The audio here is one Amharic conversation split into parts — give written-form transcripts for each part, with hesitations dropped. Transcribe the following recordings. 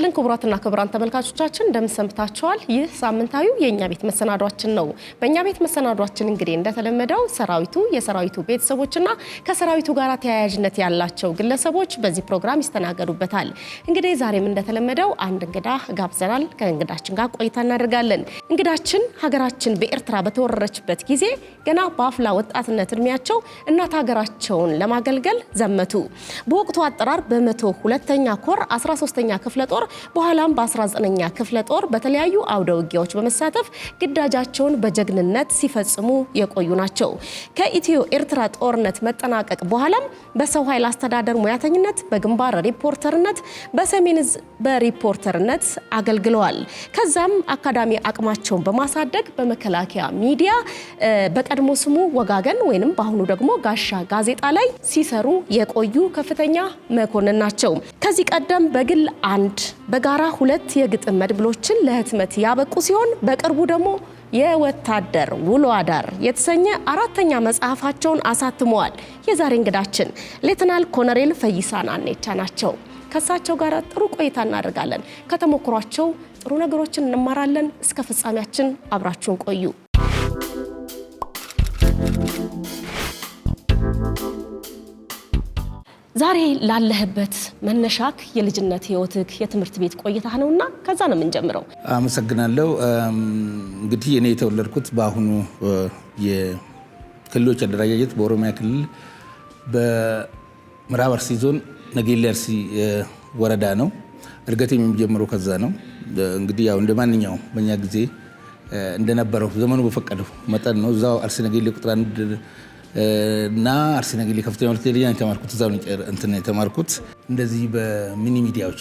ይስጥልን ክቡራትና ክቡራን ተመልካቾቻችን እንደምሰምታችኋል። ይህ ሳምንታዊው የኛ ቤት መሰናዷችን ነው። በእኛ ቤት መሰናዷችን እንግዲህ እንደተለመደው ሰራዊቱ የሰራዊቱ ቤተሰቦችና ከሰራዊቱ ጋር ተያያዥነት ያላቸው ግለሰቦች በዚህ ፕሮግራም ይስተናገዱበታል። እንግዲህ ዛሬም እንደተለመደው አንድ እንግዳ ጋብዘናል። ከእንግዳችን ጋር ቆይታ እናደርጋለን። እንግዳችን ሀገራችን በኤርትራ በተወረረችበት ጊዜ ገና በአፍላ ወጣትነት እድሜያቸው እናት ሀገራቸውን ለማገልገል ዘመቱ። በወቅቱ አጠራር በ102ኛ ኮር 13ኛ ክፍለ ጦር በኋላም በ19ኛ ክፍለ ጦር በተለያዩ አውደ ውጊያዎች በመሳተፍ ግዳጃቸውን በጀግንነት ሲፈጽሙ የቆዩ ናቸው። ከኢትዮ ኤርትራ ጦርነት መጠናቀቅ በኋላም በሰው ኃይል አስተዳደር ሙያተኝነት፣ በግንባር ሪፖርተርነት፣ በሰሜን ዕዝ በሪፖርተርነት አገልግለዋል። ከዛም አካዳሚ አቅማቸውን በማሳደግ በመከላከያ ሚዲያ በቀድሞ ስሙ ወጋገን ወይንም በአሁኑ ደግሞ ጋሻ ጋዜጣ ላይ ሲሰሩ የቆዩ ከፍተኛ መኮንን ናቸው። ከዚህ ቀደም በግል አንድ በጋራ ሁለት የግጥም መድብሎችን ለህትመት ያበቁ ሲሆን በቅርቡ ደግሞ የወታደር ውሎ አዳር የተሰኘ አራተኛ መጽሐፋቸውን አሳትመዋል። የዛሬ እንግዳችን ሌተናል ኮሎኔል ፈይሳ ናኔቻ ናቸው። ከሳቸው ጋር ጥሩ ቆይታ እናደርጋለን። ከተሞክሯቸው ጥሩ ነገሮችን እንማራለን። እስከ ፍጻሜያችን አብራችሁን ቆዩ። ዛሬ ላለህበት መነሻክ የልጅነት ህይወትክ የትምህርት ቤት ቆይታ ነውና ከዛ ነው የምንጀምረው። አመሰግናለሁ። እንግዲህ እኔ የተወለድኩት በአሁኑ የክልሎች አደረጃጀት በኦሮሚያ ክልል በምዕራብ አርሲ ዞን ነጌሌ አርሲ ወረዳ ነው። እድገቴ የሚጀምረው ከዛ ነው። እንግዲህ ያው እንደማንኛውም በእኛ ጊዜ እንደነበረው ዘመኑ በፈቀደው መጠን ነው እዛው አርሲ ነጌሌ ቁጥር 1 እና አርሲ ነጌሌ ከፍተኛ ትምህርት ቤት የተማርኩት እዛው እንትን የተማርኩት። እንደዚህ በሚኒ ሚዲያዎች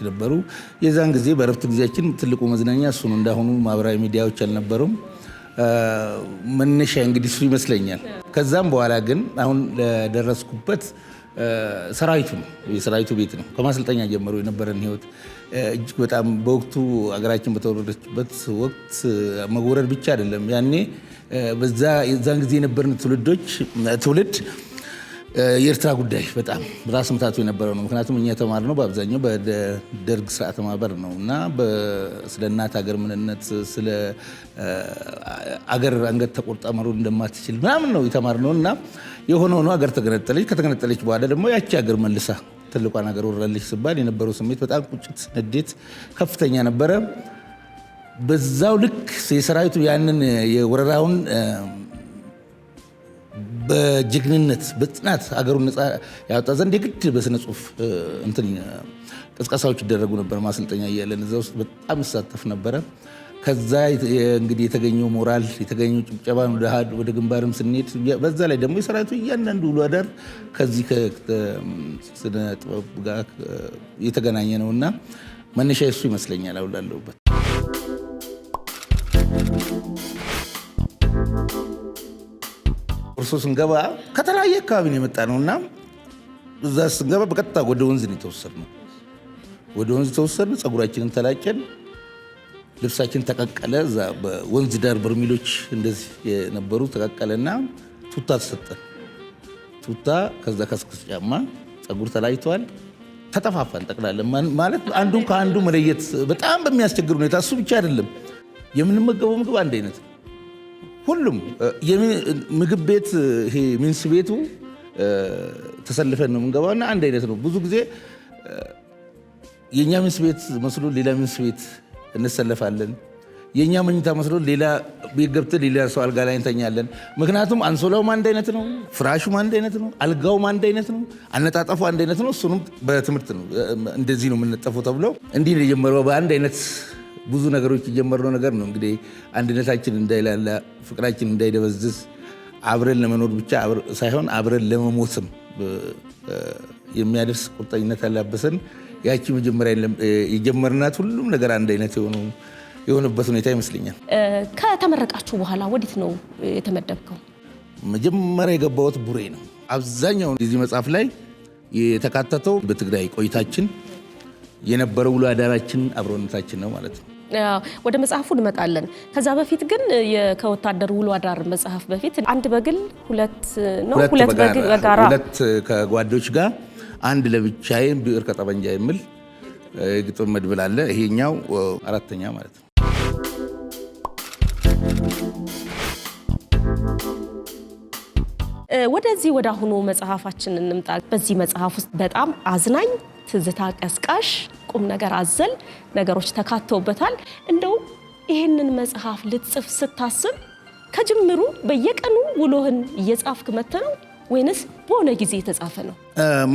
ነበሩ። የዛን ጊዜ በእረፍት ጊዜያችን ትልቁ መዝናኛ እሱ ነው። እንዳሁኑ ማህበራዊ ሚዲያዎች አልነበሩም። መነሻ እንግዲህ እሱ ይመስለኛል። ከዛም በኋላ ግን አሁን ለደረስኩበት ሰራዊቱ ነው፣ የሰራዊቱ ቤት ነው። ከማሰልጠኛ ጀምሮ የነበረን ህይወት እጅግ በጣም በወቅቱ አገራችን በተወረረችበት ወቅት መወረድ ብቻ አይደለም። ያኔ የዛን ጊዜ የነበርን ትውልድ የኤርትራ ጉዳይ በጣም ራስ ምታቱ የነበረው ነው። ምክንያቱም እኛ የተማርነው በአብዛኛው በደርግ ስርዓተ ማህበር ነው እና ስለ እናት ሀገር ምንነት፣ ስለ አገር አንገት ተቆርጣ መሮጥ እንደማትችል ምናምን ነው የተማርነው እና የሆነ ሆኖ ሀገር ተገነጠለች። ከተገነጠለች በኋላ ደግሞ ያቺ ሀገር መልሳ ትልቋን ሀገር ወረረለች ሲባል የነበረው ስሜት በጣም ቁጭት፣ ንዴት ከፍተኛ ነበረ። በዛው ልክ የሰራዊቱ ያንን የወረራውን በጀግንነት በጽናት ሀገሩን ነፃ ያወጣ ዘንድ የግድ በስነ ጽሁፍ ቅስቀሳዎች ይደረጉ ነበር። ማሰልጠኛ እያለን እዛ ውስጥ በጣም ይሳተፍ ነበረ። ከዛ እንግዲህ የተገኘው ሞራል የተገኘው ጭብጨባ ወደ ግንባርም ስንሄድ በዛ ላይ ደግሞ የሰራዊቱ እያንዳንዱ ውሎ አዳር ከዚህ ከስነ ጥበብ ጋር የተገናኘ ነው እና መነሻ እሱ ይመስለኛል አሁን ላለሁበት። እርሶ ስንገባ ከተለያየ አካባቢ ነው የመጣ ነው እና እዛ ስንገባ በቀጥታ ወደ ወንዝ ነው የተወሰድነው። ወደ ወንዝ ተወሰድን፣ ፀጉራችንን ተላጨን፣ ልብሳችን ተቀቀለ። እዛ በወንዝ ዳር በርሚሎች እንደዚህ የነበሩ ተቀቀለና ቱታ ተሰጠን። ቱታ፣ ከዛ ከስክስ ጫማ፣ ፀጉር ተላጭቷል። ተጠፋፋን ጠቅላላ ማለት አንዱን ከአንዱ መለየት በጣም በሚያስቸግር ሁኔታ። እሱ ብቻ አይደለም የምንመገበው ምግብ አንድ አይነት ነው። ሁሉም ምግብ ቤት ይሄ ሚንስ ቤቱ ተሰልፈን ነው የምንገባውና አንድ አይነት ነው። ብዙ ጊዜ የኛ ሚንስ ቤት መስሎ ሌላ ሚንስ ቤት እንሰለፋለን። የኛ መኝታ መስሎ ሌላ ቤት ገብተን ሌላ ሰው አልጋ ላይ እንተኛለን። ምክንያቱም አንሶላውም አንድ አይነት ነው፣ ፍራሹም አንድ አይነት ነው፣ አልጋውም አንድ አይነት ነው፣ አነጣጠፉ አንድ አይነት ነው። እሱንም በትምህርት ነው እንደዚህ ነው የምንጠፈው ተብሎ እንዲህ ነው የጀመረው። በአንድ አይነት ብዙ ነገሮች የጀመርነው ነገር ነው እንግዲህ አንድነታችን እንዳይላላ፣ ፍቅራችን እንዳይደበዝዝ፣ አብረን ለመኖር ብቻ ሳይሆን አብረን ለመሞትም የሚያደርስ ቁርጠኝነት ያላበሰን ያቺ መጀመሪያ የጀመርናት ሁሉም ነገር አንድ አይነት የሆነበት ሁኔታ ይመስለኛል። ከተመረቃችሁ በኋላ ወዴት ነው የተመደብከው? መጀመሪያ የገባሁት ቡሬ ነው። አብዛኛው የዚህ መጽሐፍ ላይ የተካተተው በትግራይ ቆይታችን የነበረው ውሎ አዳራችን አብሮነታችን ነው ማለት ነው። ወደ መጽሐፉ እንመጣለን። ከዛ በፊት ግን ከወታደር ውሎ አዳር መጽሐፍ በፊት አንድ በግል ሁለት በጋራ ሁለት ከጓዶች ጋር አንድ ለብቻዬ ብዕር ከጠበንጃ የሚል ግጥም መድብል አለ። ይሄኛው አራተኛ ማለት ነው። ወደዚህ ወደ አሁኑ መጽሐፋችን እንምጣ። በዚህ መጽሐፍ ውስጥ በጣም አዝናኝ፣ ትዝታ ቀስቃሽ፣ ቁም ነገር አዘል ነገሮች ተካተውበታል። እንደው ይህንን መጽሐፍ ልትጽፍ ስታስብ ከጅምሩ በየቀኑ ውሎህን እየጻፍክ መጥተህ ነው ወይንስ በሆነ ጊዜ የተጻፈ ነው?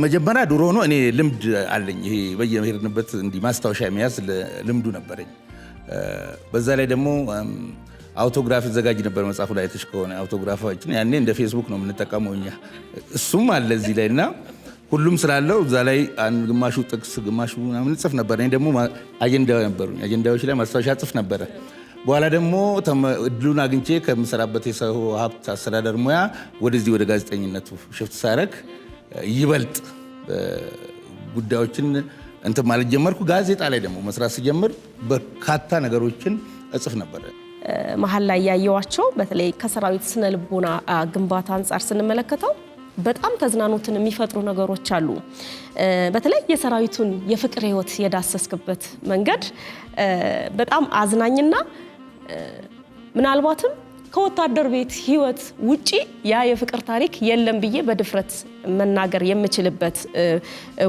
መጀመሪያ ድሮ ሆኖ እኔ ልምድ አለኝ። ይሄ በየሄድንበት እንዲህ ማስታወሻ የሚያዝ ልምዱ ነበረኝ። በዛ ላይ ደግሞ አውቶግራፍ ዘጋጅ ነበር። መጽሐፉ ላይ አይተሽ ከሆነ አውቶግራፋችን ያኔ እንደ ፌስቡክ ነው የምንጠቀመው እኛ። እሱም አለ እዚህ ላይ እና ሁሉም ስላለው እዛ ላይ ግማሹ ጥቅስ ግማሹ ምናምን ጽፍ ነበር። እኔ ደግሞ አጀንዳ ነበሩ፣ አጀንዳዎች ላይ ማስታወሻ ጽፍ ነበረ። በኋላ ደግሞ እድሉን አግኝቼ ከምሰራበት የሰው ሀብት አስተዳደር ሙያ ወደዚህ ወደ ጋዜጠኝነቱ ሽፍት ሳረግ ይበልጥ ጉዳዮችን እንትን ማለት ጀመርኩ። ጋዜጣ ላይ ደግሞ መስራት ስጀምር በርካታ ነገሮችን እጽፍ ነበር። መሀል ላይ ያየዋቸው በተለይ ከሰራዊት ስነ ልቦና ግንባታ አንጻር ስንመለከተው በጣም ተዝናኖትን የሚፈጥሩ ነገሮች አሉ። በተለይ የሰራዊቱን የፍቅር ህይወት የዳሰስክበት መንገድ በጣም አዝናኝና ምናልባትም ከወታደር ቤት ህይወት ውጪ ያ የፍቅር ታሪክ የለም ብዬ በድፍረት መናገር የምችልበት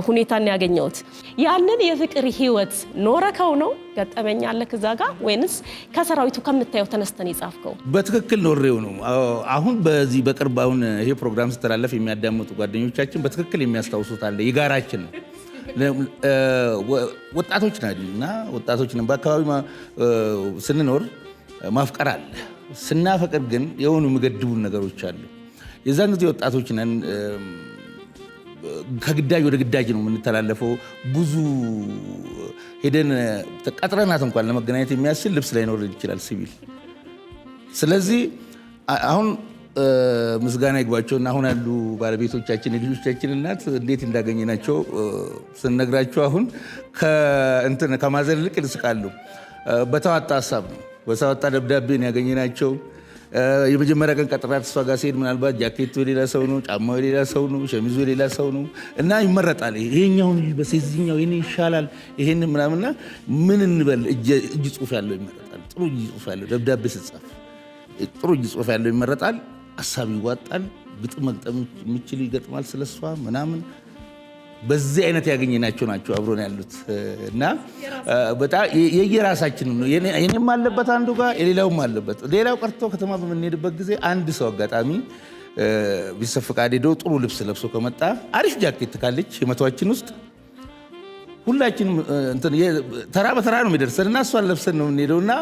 ሁኔታን ያገኘሁት። ያንን የፍቅር ህይወት ኖረከው ነው ገጠመኝ አለ ከዛ ጋር ወይንስ ከሰራዊቱ ከምታየው ተነስተን የጻፍከው? በትክክል ኖሬው ነው። አሁን በዚህ በቅርብ አሁን ይሄ ፕሮግራም ስተላለፍ የሚያዳምጡ ጓደኞቻችን በትክክል የሚያስታውሱት አለ። የጋራችን ነው። ወጣቶች ናልና ወጣቶችን በአካባቢ ስንኖር ማፍቀር አለ። ስናፈቅር ግን የሆኑ የሚገድቡን ነገሮች አሉ። የዛን ጊዜ ወጣቶች ነን። ከግዳጅ ወደ ግዳጅ ነው የምንተላለፈው። ብዙ ሄደን ቀጥረናት እንኳን ለመገናኘት የሚያስችል ልብስ ላይኖር ይችላል ሲቪል። ስለዚህ አሁን ምስጋና ይግባቸውና አሁን ያሉ ባለቤቶቻችን የልጆቻችን እናት እንዴት እንዳገኘናቸው ስንነግራቸው አሁን ከማዘን ይልቅ ይስቃሉ። በተዋጣ ሀሳብ ነው፣ በተዋጣ ደብዳቤ ነው ያገኘናቸው። የመጀመሪያ ቀን ቀጥራት እሷ ጋር ሲሄድ ምናልባት ጃኬቱ የሌላ ሰው ነው፣ ጫማው የሌላ ሰው ነው፣ ሸሚዙ የሌላ ሰው ነው እና ይመረጣል። ይሄኛውን ልበስ፣ የዚህኛው የኔ ይሻላል፣ ይሄን ምናምንና ምን እንበል እጅ ጽሑፍ ያለው ይመረጣል። ጥሩ እጅ ጽሑፍ ያለው ደብዳቤ ስጻፍ ጥሩ እጅ ጽሑፍ ያለው ይመረጣል። ሀሳብ ይዋጣል። ግጥም መግጠም የሚችል ይገጥማል ስለሷ ምናምን። በዚህ አይነት ያገኘናቸው ናቸው አብሮን ያሉት እና በጣም የየራሳችን ነው። የኔም አለበት አንዱ ጋር የሌላውም አለበት። ሌላው ቀርቶ ከተማ በምንሄድበት ጊዜ አንድ ሰው አጋጣሚ ቢሰፍ ፈቃድ ሄዶ ጥሩ ልብስ ለብሶ ከመጣ አሪፍ ጃኬት ካለች የመቷችን ውስጥ ሁላችንም ተራ በተራ ነው የሚደርሰን እና እሷን ለብሰን ነው የምንሄደውና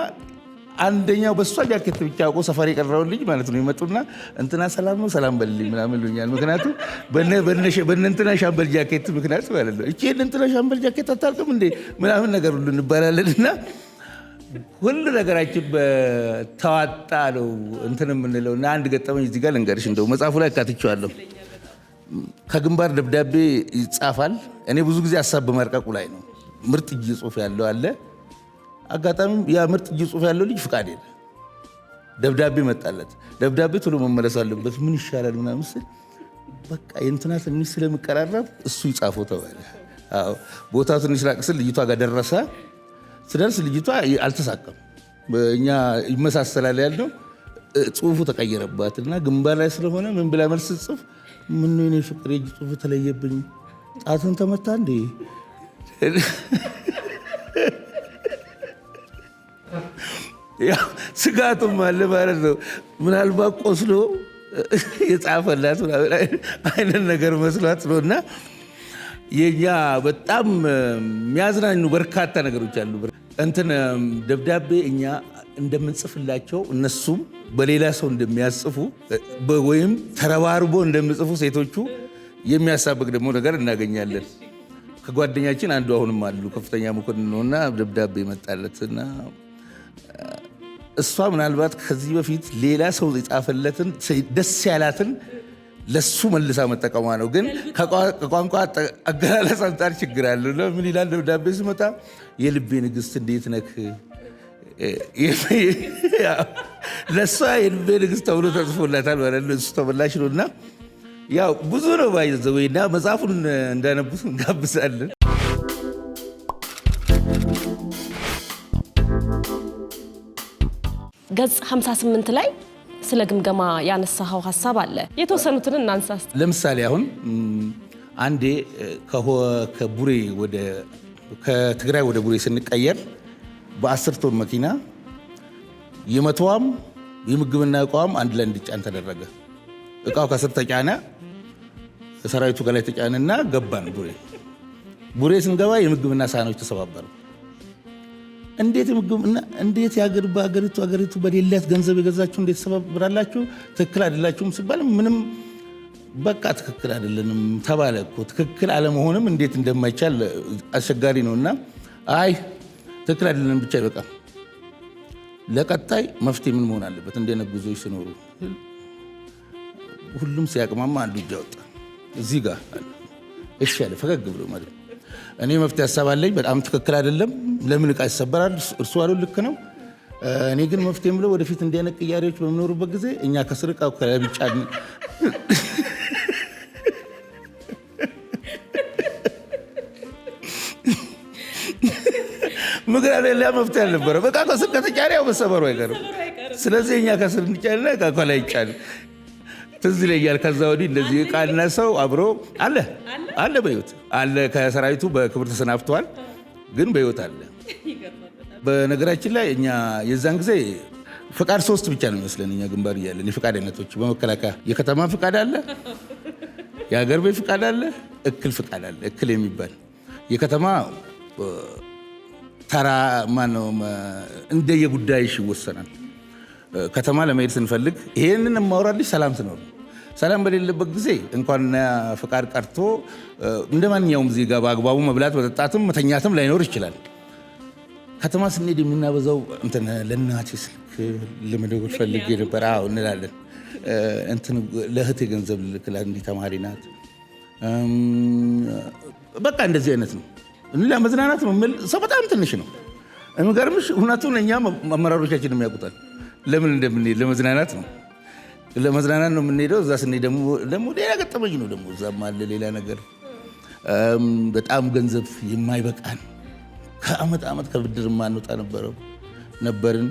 አንደኛው በሷ ጃኬት ብቻ አውቆ ሰፈር የቀረው ልጅ ማለት ነው ይመጡና እንትና ሰላም ነው ሰላም በልልኝ ምናምን ይሉኛል። ምክንያቱም በእነንትና ሻምበል ጃኬት ምክንያት ማለት ነው። እቺ እንትና ሻምበል ጃኬት አታልቅም እንዴ ምናምን ነገር ሁሉ እንባላለንና ሁሉ ነገራችን በተዋጣ ነው እንትን የምንለው እና አንድ ገጠመኝ እዚህ ጋር ልንገርሽ። እንደው መጽሐፉ ላይ አካትቼዋለሁ። ከግንባር ደብዳቤ ይጻፋል። እኔ ብዙ ጊዜ ሀሳብ በመርቀቁ ላይ ነው። ምርጥ እጅ ጽሑፍ ያለው አለ። አጋጣሚ ያ ምርጥ እጅ ጽሑፍ ያለው ልጅ ፍቃድ የለ። ደብዳቤ መጣለት። ደብዳቤ ቶሎ መመለስ አለበት። ምን ይሻላል ምናምን ስል በቃ የእንትና ትንሽ ስለሚቀራረብ እሱ ይጻፈው ተባለ። አዎ ቦታው ትንሽ ራቅ ስል ልጅቷ ጋር ደረሰ። ስደርስ ልጅቷ አልተሳካም። እኛ ይመሳሰላል ያለው ጽሑፉ ተቀየረባትና ግንባር ላይ ስለሆነ ምን ብላ መልስ ጽፍ ምን ነው የኔ ፍቅር የእጅ ጽሑፍ ተለየብኝ፣ ጣትን ተመታ እንዴ? ያው ስጋቱም አለ ማለት ነው። ምናልባት ቆስሎ የጻፈላት አይነት ነገር መስሏት ነው። እና የኛ በጣም የሚያዝናኑ በርካታ ነገሮች አሉ። ደብዳቤ እኛ እንደምንጽፍላቸው እነሱም በሌላ ሰው እንደሚያጽፉ ወይም ተረባርቦ እንደሚጽፉ ሴቶቹ የሚያሳብቅ ደግሞ ነገር እናገኛለን። ከጓደኛችን አንዱ አሁንም አሉ ከፍተኛ መኮንን ነውና ደብዳቤ መጣለትና እሷ ምናልባት ከዚህ በፊት ሌላ ሰው የጻፈለትን ደስ ያላትን ለሱ መልሳ መጠቀሟ ነው። ግን ከቋንቋ አገላለጽ አንጻር ችግር አለው። ምን ይላል ደብዳቤ ሲመጣ የልቤ ንግስት እንዴት ነክ ለእሷ የልቤ ንግስት ተብሎ ተጽፎላታል ማለት ነው። እሱ ተመላሽ ነው እና ያው ብዙ ነው ባይዘው እና መጽሐፉን እንዳነቡት እንጋብዛለን። ገጽ 58 ላይ ስለ ግምገማ ያነሳው ሐሳብ አለ። የተወሰኑትን እናንሳስ። ለምሳሌ አሁን አንዴ ከቡሬ ከትግራይ ወደ ቡሬ ስንቀየር በ10 ቶን መኪና የመቷም የምግብና እቃውም አንድ ላይ እንዲጫን ተደረገ። እቃው ከስር ተጫነ፣ ሰራዊቱ ከላይ ተጫነና ገባን ቡሬ ስንገባ የምግብና ሳህኖች ተሰባበሩ። እንዴት ሀገሪቱ በሌላት ገንዘብ የገዛችሁ እንዴት ተሰባብራላችሁ? ትክክል አይደላችሁም ሲባል ምንም በቃ ትክክል አይደለንም ተባለ እኮ። ትክክል አለመሆንም እንዴት እንደማይቻል አስቸጋሪ ነውና አይ ትክክል አይደለንም ብቻ ይበቃል። ለቀጣይ መፍትሄ ምን መሆን አለበት? እንደነ ጉዞዎች ሲኖሩ ሁሉም ሲያቅማማ አንዱ እጅ አወጣ። እዚህ ጋር እሺ ያለ ፈገግ ብሎ ማለት እኔ መፍትሄ ሀሳብ አለኝ፣ በጣም ትክክል አይደለም፣ ለምን ዕቃ ይሰበራል? እርሱ አሉ ልክ ነው። እኔ ግን መፍትሄ ብለው ወደፊት እንዲህ አይነት ቅያሬዎች በሚኖሩበት ጊዜ እኛ ከስር ዕቃው ከቢጫ ምክንያት ሌላ መፍትሄ አልነበረም። ዕቃ ከስር ከተጫነ ያው መሰበሩ አይቀርም። ስለዚህ እኛ ከስር እንጫንና ዕቃ ከላይ ይጫን። ትዝ ይለኛል። ከዛ ወዲህ እንደዚህ ዕቃና ሰው አብሮ አለ በሕይወት አለ። ከሰራዊቱ በክብር ተሰናብተዋል፣ ግን በሕይወት አለ። በነገራችን ላይ እኛ የዛን ጊዜ ፍቃድ 3 ብቻ ነው ይመስለን እኛ ግንባር እያለን የፍቃድ አይነቶች በመከላከያ የከተማ ፍቃድ አለ፣ የሀገር ቤት ፍቃድ አለ፣ እክል ፍቃድ አለ። እክል የሚባል የከተማ ተራ ማነው እንደየጉዳይሽ ይወሰናል። ከተማ ለመሄድ ስንፈልግ ይሄንን የማወራልሽ ሰላም ስኖር፣ ሰላም በሌለበት ጊዜ እንኳን ፍቃድ ቀርቶ እንደ ማንኛውም ዜጋ በአግባቡ መብላት መጠጣትም መተኛትም ላይኖር ይችላል። ከተማ ስንሄድ የምናበዛው ለእናቴ ስልክ ለመደወል ፈልጌ ነበር እንላለን። ለእህቴ ገንዘብ ልክላት እንዲህ ተማሪ ናት። በቃ እንደዚህ አይነት ነው። ለመዝናናት ነው የሚል ሰው በጣም ትንሽ ነው። የሚገርምሽ እውነቱን እኛ አመራሮቻችን የሚያውቁታል። ለምን እንደምንሄድ ለመዝናናት ነው። ለመዝናናት ነው የምንሄደው። እዛ ስንሄድ ደግሞ ሌላ ገጠመኝ ነው። ደግሞ እዛም አለ ሌላ ነገር። በጣም ገንዘብ የማይበቃን ከዓመት ከብድር የማንወጣ ነበርን።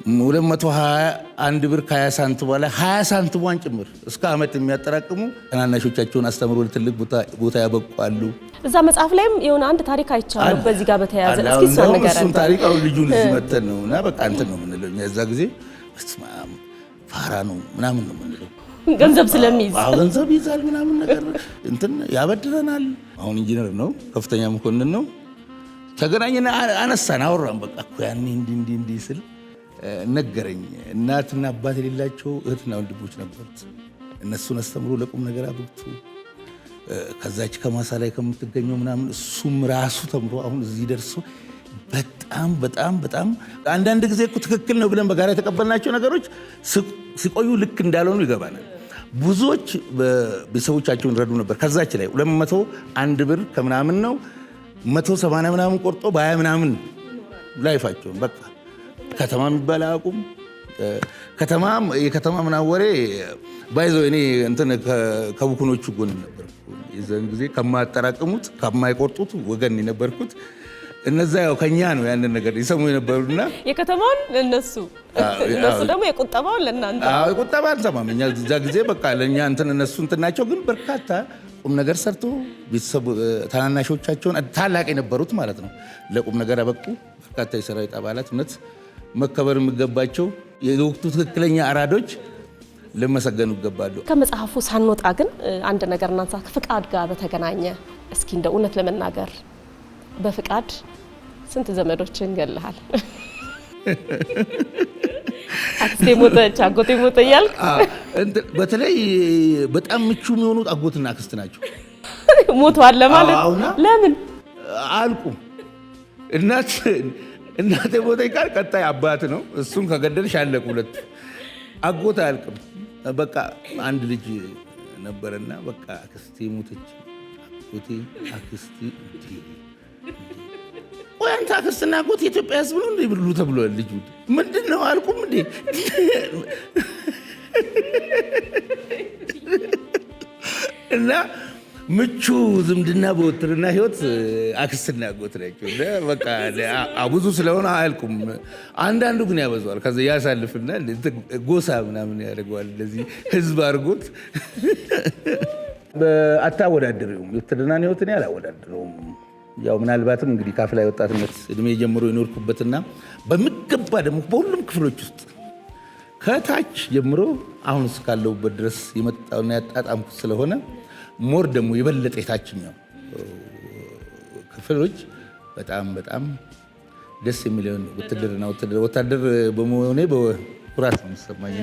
221 ብር ከ20 ሳንቲም በኋላ 20 ሳንቲሟን ጭምር እስከ ዓመት የሚያጠራቅሙ ታናናሾቻቸውን አስተምሮ ለትልቅ ቦታ ያበቋሉ። እዛ መጽሐፍ ላይም የሆነ አንድ ታሪክ አይቻለሁ በዚህ ጋር በተያያዘ። እስኪ እሱን ነገር እሱን ታሪክ አሁን ልጁን እዚህ መተን ነው እና በቃ እንትን ነው የምንለው እኛ እዛ ጊዜ ፋራ ነው ምናምን ነው የምንለው። ገንዘብ ስለሚይዝ ገንዘብ ይዛል ምናምን ነገር እንትን ያበድረናል። አሁን ኢንጂነር ነው፣ ከፍተኛ መኮንን ነው። ተገናኝና አነሳን፣ አወራን። በቃ እኮ ያኔ እንዲህ ስል ነገረኝ። እናትና አባት የሌላቸው እህትና ወንድሞች ነበሩት። እነሱን አስተምሮ ለቁም ነገር አብቅቱ ከዛች ከማሳ ላይ ከምትገኘው ምናምን እሱም ራሱ ተምሮ አሁን እዚህ ደርሶ በጣም አንዳንድ ጊዜ እኮ ትክክል ነው ብለን በጋራ የተቀበልናቸው ነገሮች ሲቆዩ ልክ እንዳልሆኑ ይገባናል። ብዙዎች ቤተሰቦቻቸውን ረዱ ነበር። ከዛች ላይ 201 ብር ከምናምን ነው 180 ምናምን ቆርጦ በ20 ምናምን ላይፋቸውን በቃ ከተማ የሚባል አያውቁም። የከተማ ምናምን ወሬ ባይዘው እኔ እንትን ከቡኩኖቹ ጎን ነበር። የዛን ጊዜ ከማያጠራቅሙት ከማይቆርጡት ወገን የነበርኩት። እነዛ ያው ከኛ ነው ያንን ነገር ይሰሙ የነበሩና የከተማውን እነሱ ደግሞ የቁጠባውን ለእናንተ የቁጠባ አንሰማም እኛ እዛ ጊዜ በቃ ለእኛ እንትን እነሱ እንትን ናቸው። ግን በርካታ ቁም ነገር ሰርቶ ቤተሰብ ታናናሾቻቸውን ታላቅ የነበሩት ማለት ነው ለቁም ነገር አበቁ። በርካታ የሰራዊት አባላት እውነት መከበር የሚገባቸው የወቅቱ ትክክለኛ አራዶች ለመሰገኑ ይገባሉ። ከመጽሐፉ ሳንወጣ ግን አንድ ነገር እናንሳ። ከፍቃድ ጋር በተገናኘ እስኪ እንደ እውነት ለመናገር በፍቃድ ስንት ዘመዶችን ገለሃል? አክስቴ ሞተች፣ አጎቴ ሞተ እያልክ በተለይ በጣም ምቹ የሚሆኑት አጎትና አክስት ናቸው። ሞተዋል ለማለት ለምን አልቁም። እናቴ ሞተች ካል ቀጣይ አባት ነው። እሱን ከገደልሽ አለቁ ሁለቱ። አጎት አያልቅም። በቃ አንድ ልጅ ነበረና በቃ አክስቴ ሞተች፣ አጎቴ አክስቴ ወይ አንተ አክስትና አጎት የኢትዮጵያ ሕዝብ ነው እንዴ ብሉ ተብሏል። ልጁ ምንድነው አልቁም እንዴ እና ምቹ ዝምድና በውትድርና ህይወት አክስትና አጎት ናቸው። በቃ ብዙ ስለሆነ አያልቁም። አንዳንዱ ግን ያበዛዋል። ከዛ ያሳልፍና ጎሳ ምናምን ያደርገዋል። እንደዚህ ህዝብ አድርጎት አታወዳድረውም። የውትድርና ህይወት እኔ አላወዳድረውም። ያው ምናልባትም እንግዲህ ካፍላ ወጣትነት እድሜ ጀምሮ የኖርኩበትና በሚገባ ደግሞ በሁሉም ክፍሎች ውስጥ ከታች ጀምሮ አሁን እስካለሁበት ድረስ የመጣውና ያጣጣምኩት ስለሆነ ሞር ደግሞ የበለጠ የታችኛው ክፍሎች በጣም ደስ የሚለውን ወታደር በመሆኔ በኩራት ነው የሚሰማኝ።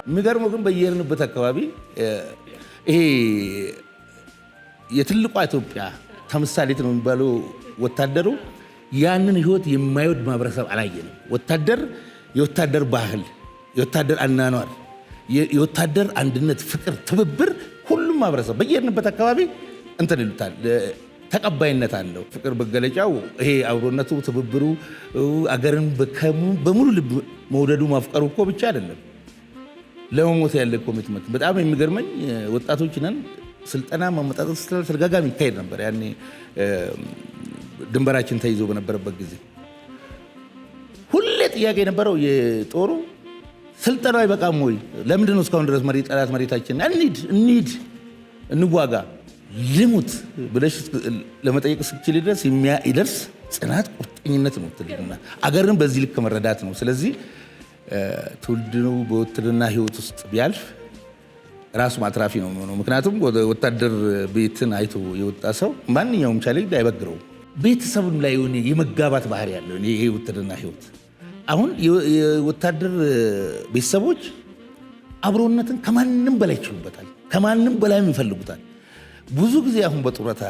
የሚገርመው ግን በየሄድንበት አካባቢ ይሄ የትልቋ ኢትዮጵያ ተምሳሌት ነው የሚባለው ወታደሩ ያንን ህይወት የማይወድ ማህበረሰብ አላየንም። የወታደር ባህል፣ የወታደር አናኗር፣ የወታደር አንድነት፣ ፍቅር፣ ትብብር ሁሉም ማህበረሰብ በየሄድንበት አካባቢ እንትን ይሉታል፣ ተቀባይነት አለው። ፍቅር መገለጫው ይሄ አብሮነቱ፣ ትብብሩ፣ አገርን በሙሉ ልብ መውደዱ ማፍቀሩ እኮ ብቻ አይደለም፣ ለመሞት ያለ ኮሚትመንት። በጣም የሚገርመኝ ወጣቶች ነን፣ ስልጠና ማመጣጠት ተደጋጋሚ ይካሄድ ነበር። ያኔ ድንበራችን ተይዞ በነበረበት ጊዜ ሁሌ ጥያቄ የነበረው የጦሩ ስልጠና አይበቃም ወይ? ለምንድን ነው እስካሁን ድረስ ጠላት መሬታችን እንሂድ እንዋጋ ልሙት ብለሽ ለመጠየቅ ስችል ድረስ የሚደርስ ጽናት፣ ቁርጠኝነት ነው ትልና አገርን በዚህ ልክ መረዳት ነው። ስለዚህ ትውልድ ነው በውትድርና ህይወት ውስጥ ቢያልፍ ራሱ ማትራፊ ነው የሚሆነው። ምክንያቱም ወታደር ቤትን አይቶ የወጣ ሰው ማንኛውም ቻሌንጅ አይበግረውም። ቤተሰብም ላይ የሆነ የመጋባት ባህሪ ያለው ይሄ ውትድርና ህይወት። አሁን የወታደር ቤተሰቦች አብሮነትን ከማንም በላይ ይችሉበታል፣ ከማንም በላይ ይፈልጉታል። ብዙ ጊዜ አሁን በጡረታ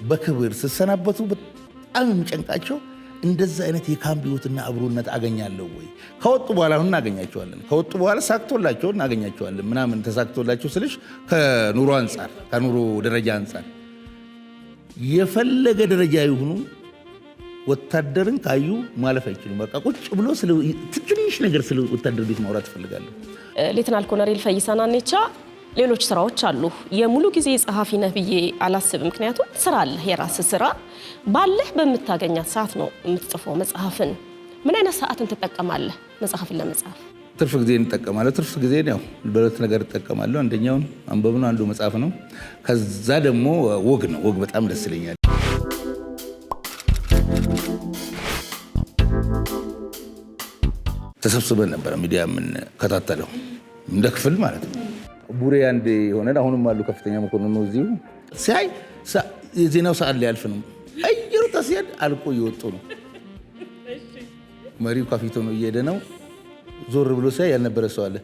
በክብር ስሰናበቱ በጣም የሚጨንቃቸው እንደዛ አይነት የካምፕ ህይወትና አብሮነት አገኛለሁ ወይ? ከወጡ በኋላ አሁን እናገኛቸዋለን። ከወጡ በኋላ ሳክቶላቸው እናገኛቸዋለን። ምናምን ተሳክቶላቸው ስልሽ ከኑሮ አንጻር፣ ከኑሮ ደረጃ አንጻር የፈለገ ደረጃ ይሁኑ ወታደርን ካዩ ማለፍ አይችሉም። በቃ ቁጭ ብሎ ትንሽ ነገር ስለ ወታደር ቤት ማውራት ይፈልጋለሁ። ሌተናል ኮሎኔል ፈይሳ ናኔቻ ሌሎች ስራዎች አሉ። የሙሉ ጊዜ ጸሐፊ ነህ ብዬ አላስብም። ምክንያቱም ስራ አለህ፣ የራስህ ስራ ባለህ በምታገኛት ሰዓት ነው የምትጽፈው መጽሐፍን። ምን አይነት ሰዓትን ትጠቀማለህ መጽሐፍን ለመጻፍ? ትርፍ ጊዜ እንጠቀማለሁ። ትርፍ ጊዜ ያው በሁለት ነገር እጠቀማለሁ። አንደኛውን አንበብ ነው፣ አንዱ መጽሐፍ ነው። ከዛ ደግሞ ወግ ነው። ወግ በጣም ደስ ይለኛል። ተሰብስበን ነበረ ሚዲያ የምንከታተለው እንደ ክፍል ማለት ነው። ቡሬ አንድ የሆነን አሁንም አሉ ከፍተኛ መኮንን ነው እዚሁ ሲያይ የዜናው ሰዓት ሊያልፍ ነው። አየሩ ተሲያድ አልቆ እየወጡ ነው። መሪው ከፊቱ ነው እየሄደ ነው። ዞር ብሎ ሲያይ ያልነበረ ሰው አለ።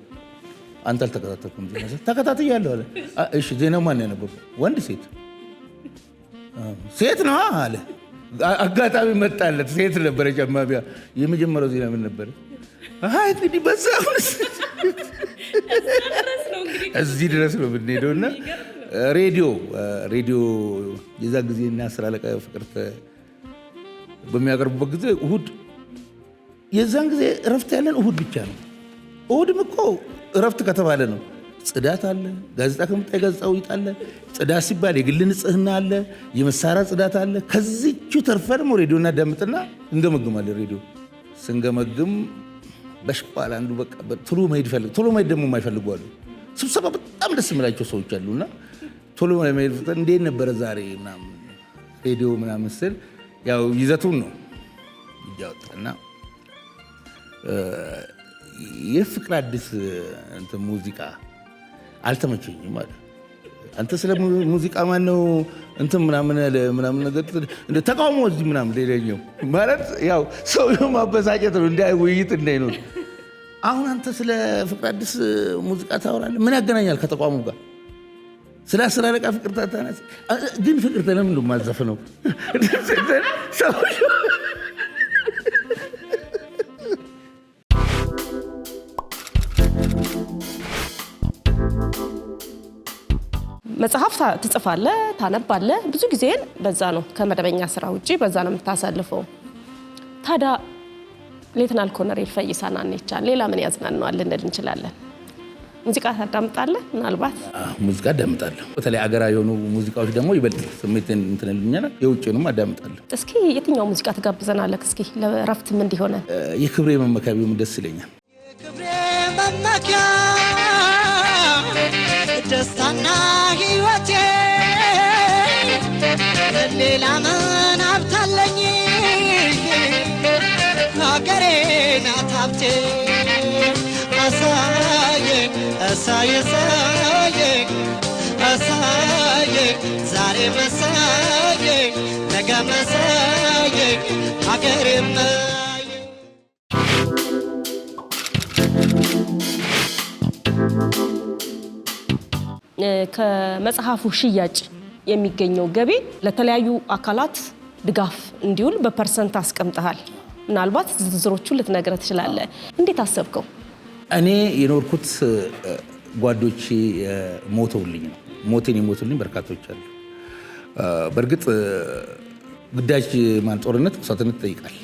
አንተ አልተከታተልኩም? ተከታትያለሁ አለ። እሺ ዜናው ማን ያነበበው? ወንድ ሴት? ሴት ነው አለ። አጋጣሚ መጣለት። ሴት ነበረች አንባቢያ። የመጀመሪያው ዜና ምን ነበር? አይ እንግዲህ በዛ እዚህ ድረስ ነው የምንሄደው። እና ሬዲዮ የዛ ጊዜ እና አስር አለቃ ፍቅርተ በሚያቀርቡበት ጊዜ እሁድ፣ የዛን ጊዜ እረፍት ያለን እሁድ ብቻ ነው። እሁድም እኮ እረፍት ከተባለ ነው ጽዳት አለ፣ ጋዜጣ ከመጣ ጋዜጣው ይጣለ፣ ጽዳት ሲባል የግል ንጽህና አለ፣ የመሳሪያ ጽዳት አለ። ከዚቹ ተርፈ ደግሞ ሬዲዮ እናዳምጥና እንገመግማለን። ሬዲዮ ስንገመግም በሽቋል አንዱ በቃ ቶሎ መሄድ ደግሞ የማይፈልጉ አሉ። ስብሰባ በጣም ደስ የሚላቸው ሰዎች አሉና ቶሎ መሄድ እንዴት ነበረ ዛሬ ምናምን ሬዲዮ ምናምን ስል ያው ይዘቱን ነው እያወጣና የፍቅር አዲስ እንትን ሙዚቃ አልተመቸኝም ማለት አንተ ስለ ሙዚቃ ማነው እንትን ምናምን ነገር እንደ ተቃውሞ እዚህ ምናምን ሌላኛው ማለት ያው ሰው ማበሳጨት ነው እንዳይ ውይይት እንዳይኖር። አሁን አንተ ስለ ፍቅር አዲስ ሙዚቃ ታወራለህ? ምን ያገናኛል ከተቋሙ ጋር? ስለ አስር አለቃ ፍቅር ታታናት ግን ፍቅር ተለምዶ ማዘፍ ነው ሰው መጽሐፍ ትጽፋለህ፣ ታነባለህ። ብዙ ጊዜን በዛ ነው ከመደበኛ ስራ ውጪ በዛ ነው የምታሳልፈው። ታዲያ ሌተናል ኮሎኔል ፈይሳ ናኔቻ ሌላ ምን ያዝናናዋል ልንል እንችላለን? ሙዚቃ ታዳምጣለህ? ምናልባት ሙዚቃ አዳምጣለሁ። በተለይ አገራዊ የሆኑ ሙዚቃዎች ደግሞ ይበልጥ ስሜትን እንትን ይሉኛል። የውጭንም አዳምጣለሁ። እስኪ የትኛው ሙዚቃ ትጋብዘናለህ? እስኪ ለእረፍትም እንዲሆነ የክብሬ መመኪያ ቢሆን ደስ ይለኛል። የክብሬ መመኪያ ደስታና ሕይወቴ ሌላ ምን ሀብታለኝ ሀገሬ ናት ሀብቴ አሳየኝ አሳየኝ አሳየኝ ዛሬ መሳየኝ ነገ መሳየኝ ሀገሬ ከመጽሐፉ ሽያጭ የሚገኘው ገቢ ለተለያዩ አካላት ድጋፍ እንዲውል በፐርሰንት አስቀምጠሃል። ምናልባት ዝርዝሮቹን ልትነግረን ትችላለህ? እንዴት አሰብከው? እኔ የኖርኩት ጓዶቼ ሞተውልኝ ነው። ሞቴን የሞቱልኝ በርካቶች አሉ። በእርግጥ ግዳጅ ጦርነት መስዋዕትነት ይጠይቃል።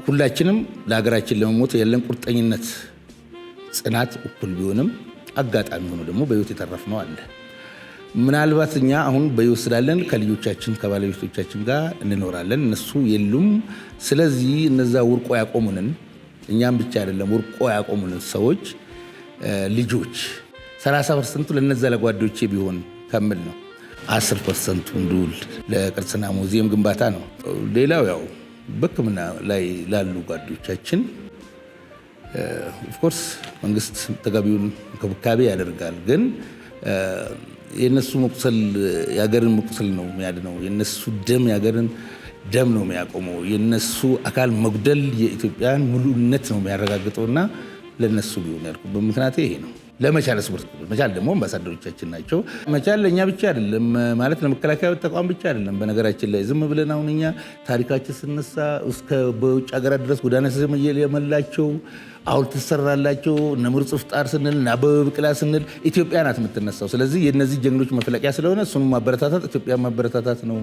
ሁላችንም ለሀገራችን ለመሞት ያለን ቁርጠኝነት ጽናት እኩል ቢሆንም አጋጣሚ ሆኖ ደግሞ በህይወት የተረፍነው አለ። ምናልባት እኛ አሁን በህይወት ስላለን ከልጆቻችን ከባለቤቶቻችን ጋር እንኖራለን፣ እነሱ የሉም። ስለዚህ እነዛ ወርቆ ያቆሙንን እኛም ብቻ አይደለም ወርቆ ያቆሙንን ሰዎች ልጆች 30% ለነዛ ለጓዶቼ ቢሆን ከምል ነው። 10% እንዲውል ለቅርስና ሙዚየም ግንባታ ነው። ሌላው ያው በሕክምና ላይ ላሉ ጓዶቻችን ኦፍኮርስ መንግስት ተገቢውን እንክብካቤ ያደርጋል። ግን የነሱ መቁሰል የሀገርን መቁሰል ነው የሚያድነው። የነሱ ደም የሀገርን ደም ነው የሚያቆመው። የነሱ አካል መጉደል የኢትዮጵያን ሙሉነት ነው የሚያረጋግጠውና ለነሱ ቢሆን ያልኩበት ምክንያት ይሄ ነው። ለመቻል ስፖርት መቻል ደግሞ አምባሳደሮቻችን ናቸው። መቻል ለእኛ ብቻ አይደለም ማለት ለመከላከያ ተቋም ብቻ አይደለም። በነገራችን ላይ ዝም ብለን አሁን እኛ ታሪካችን ስነሳ እስከ በውጭ ሀገራት ድረስ ጎዳና የመላቸው ሐውልት ትሰራላቸው እነ ምሩጽ ይፍጠር ስንል እና አበበ ቢቂላ ስንል ኢትዮጵያ ናት የምትነሳው። ስለዚህ የነዚህ ጀግኖች መፍለቂያ ስለሆነ እሱን ማበረታታት ኢትዮጵያ ማበረታታት ነው፣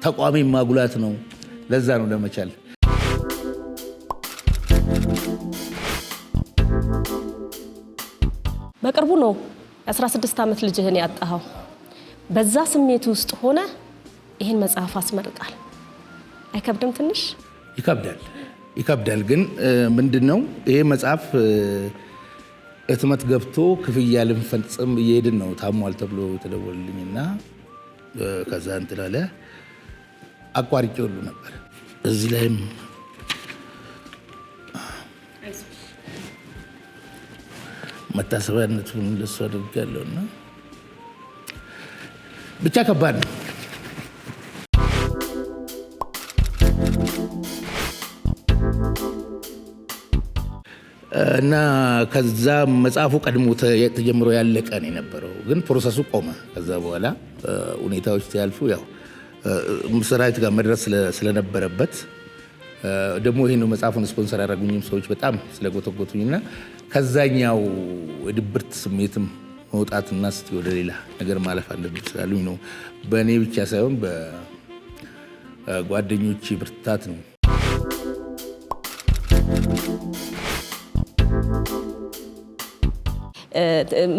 ተቋሚ ማጉላት ነው። ለዛ ነው ለመቻል። በቅርቡ ነው 16 ዓመት ልጅህን ያጣኸው። በዛ ስሜት ውስጥ ሆነ ይህን መጽሐፍ አስመርቃል። አይከብድም? ትንሽ ይከብዳል። ግን ምንድነው ይሄ መጽሐፍ ህትመት ገብቶ ክፍያ ልንፈጽም እየሄድን ነው። ታሟል ተብሎ የተደወልልኝና ከዛ እንትን አለ አቋርጬ ሁሉ ነበር። እዚህ ላይም መታሰቢያነቱን ለሱ አድርጋለሁና ብቻ ከባድ ነው። እና ከዛ መጽሐፉ ቀድሞ ተጀምሮ ያለቀ ነው የነበረው፣ ግን ፕሮሰሱ ቆመ። ከዛ በኋላ ሁኔታዎች ሲያልፉ ያው ሰራዊት ጋር መድረስ ስለነበረበት ደግሞ ይሄን መጽሐፉን ስፖንሰር ያደረጉኝም ሰዎች በጣም ስለጎተጎቱኝና ከዛኛው የድብርት ስሜትም መውጣትና እስቲ ወደ ሌላ ነገር ማለፍ አለብኝ ስላሉኝ ነው። በእኔ ብቻ ሳይሆን በጓደኞቼ ብርታት ነው።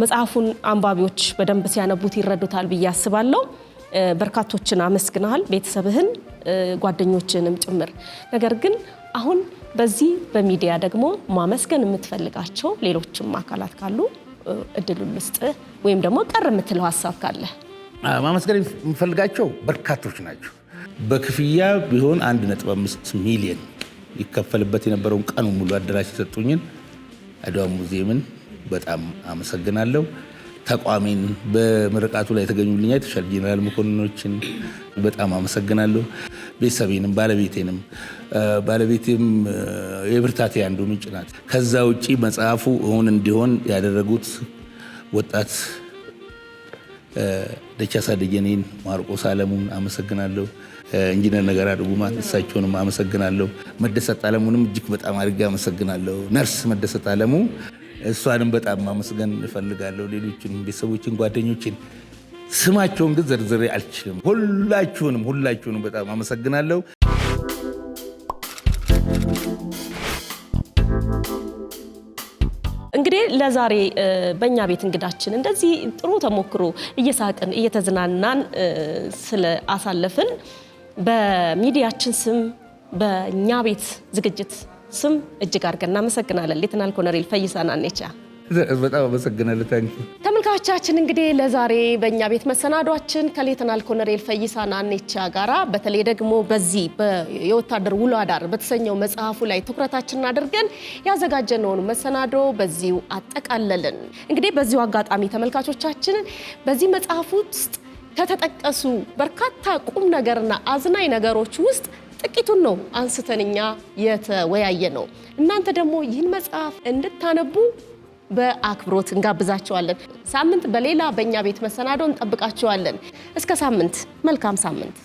መጽሐፉን አንባቢዎች በደንብ ሲያነቡት ይረዱታል ብዬ አስባለሁ። በርካቶችን አመስግናል፣ ቤተሰብህን፣ ጓደኞችንም ጭምር። ነገር ግን አሁን በዚህ በሚዲያ ደግሞ ማመስገን የምትፈልጋቸው ሌሎችም አካላት ካሉ እድሉን ልስጥህ፣ ወይም ደግሞ ቀር የምትለው ሀሳብ ካለ። ማመስገን የምፈልጋቸው በርካቶች ናቸው። በክፍያ ቢሆን 1.5 ሚሊዮን ይከፈልበት የነበረውን ቀኑ ሙሉ አዳራሽ የሰጡኝን አድዋ ሙዚየምን በጣም አመሰግናለሁ። ተቋሜን በምርቃቱ ላይ የተገኙልኝ የተሻለ ጄኔራል መኮንኖችን በጣም አመሰግናለሁ። ቤተሰቤንም ባለቤቴም የብርታቴ አንዱ ምንጭ ናት። ከዛ ውጪ መጽሐፉ እውን እንዲሆን ያደረጉት ወጣት ደቻሳ ደጀኔን፣ ማርቆስ አለሙን አመሰግናለሁ። ኢንጂነር ነገራ ድጉማ እሳቸውንም አመሰግናለሁ። መደሰት አለሙንም እጅግ በጣም አድርጌ አመሰግናለሁ። ነርስ መደሰት አለሙ እሷንም በጣም ማመስገን እፈልጋለሁ። ሌሎችንም ቤተሰቦችን፣ ጓደኞችን ስማቸውን ግን ዘርዝሬ አልችልም። ሁላችሁንም በጣም አመሰግናለሁ። እንግዲህ ለዛሬ በእኛ ቤት እንግዳችን እንደዚህ ጥሩ ተሞክሮ እየሳቅን እየተዝናናን ስለ አሳለፍን በሚዲያችን ስም በእኛ ቤት ዝግጅት ስም እጅግ አድርገን እናመሰግናለን። ሌተናል ኮሎኔል ፈይሳ ናኔቻ በጣም አመሰግናለሁ። ታንኪ ተመልካቾቻችን እንግዲህ ለዛሬ በእኛ ቤት መሰናዷችን ከሌተናል ኮሎኔል ፈይሳ ናኔቻ ጋራ በተለይ ደግሞ በዚህ የወታደር ውሎ አዳር በተሰኘው መጽሐፉ ላይ ትኩረታችንን አድርገን ያዘጋጀነውን መሰናዶ በዚሁ አጠቃለልን። እንግዲህ በዚሁ አጋጣሚ ተመልካቾቻችን በዚህ መጽሐፍ ውስጥ ከተጠቀሱ በርካታ ቁም ነገርና አዝናኝ ነገሮች ውስጥ ጥቂቱን ነው አንስተንኛ የተወያየ ነው። እናንተ ደግሞ ይህን መጽሐፍ እንድታነቡ በአክብሮት እንጋብዛቸዋለን። ሳምንት በሌላ በእኛ ቤት መሰናዶ እንጠብቃቸዋለን። እስከ ሳምንት መልካም ሳምንት።